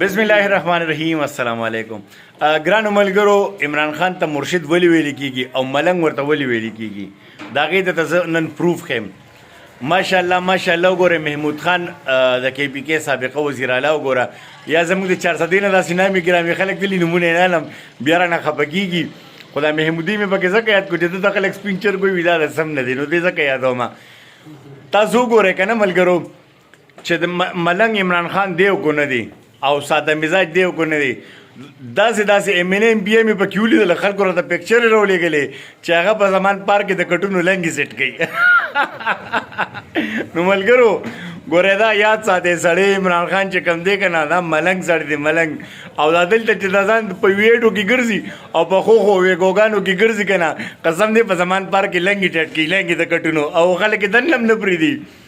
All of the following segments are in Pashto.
بسم الله الرحمن الرحیم. السلام علیکم. ګرانو ملګرو، عمران خان ته مرشد ولی ویل کیږي او ملنګ ورته ولی ویل کیږي؟ دا غي ته نن پروف خیم. ماشاءالله ماشاءالله. ګوره محمود خان د کې پی کې سابقه وزیر اعلی وګوره، یا زموږ د 400 نه داسې نامي ګرامي خلک دلی نمونه نه علم بیا رانه خپګيږي. خدا محمودي مې پکې ځکه یاد کو چې د خلک سپینچر کوئی ویلا رسم نه دي، نو دې ځکه یادوم. تاسو ګوره کنه ملګرو چې د ملنګ عمران خان دیو کو نه دی او ساده مزاج دیو کو نه دی. داسې ایم ان ایم پی ایم په کیولې د خلکو راته پکچر راولېږلې چې هغه په زمان پارک د کټونو لنګي سیټ کوي. نو ملګرو ګوره دا یاد ساتئ، سړی عمران خان چې کم دی که نه دا ملنګ سړی دی ملنګ. او دا دلته چې دا ځان په ویډو کې ګرځي او په خوخو ویګوګانو کې ګرځي که نه، قسم دی په زمان پارک کې لنګي ټیټ کوي، لنګي د کټونو، او خلک یې دننه هم نه پرېږدي.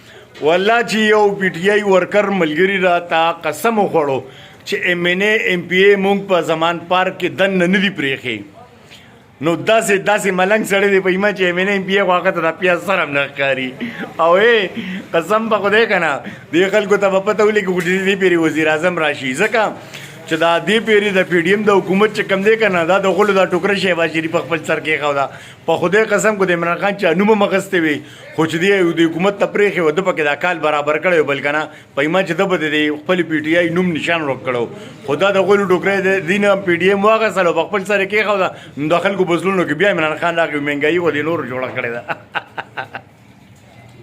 والله چې یو پی ټی آی ورکر ملګري راته قسم وخوړو چې ایم ان اے ایم پی اے مونږ په زمان پارک کې دننه نه دي پرېښې. نو داسې ملنګ سړی دی په ایمه چې ایم ان اے ایم پی اے خو هغه ته دا پیاز سر هم نه ښکاري. او قسم په خدای که نه دې خلکو ته به پته ولګي چې دې پیرې وزیر اعظم راشي، ځکه چې دا دې پیرې د پی ډي ایم د حکومت چې کم دی که نه دا د غلو دا ټوکره شهباز شریف په خپل سر کېښوده. په خدای قسم کو د عمران خان چې نوم هم اخیستی وي خو چې دی د حکومت ته پرېښې و، ده پکې دا کال برابر کړی و، بل که نه په ایمه چې ده به د خپل پی ټي آی نوم نشان ورک کړی و. خو دا د غلو ټوکره دې نه پی ډي ایم واخیستل او په خپل سر یې کېښوده. نو د خلکو په زړونو کې بیا عمران خان راغی، مهنګایي خو دې نورو جوړه کړې ده.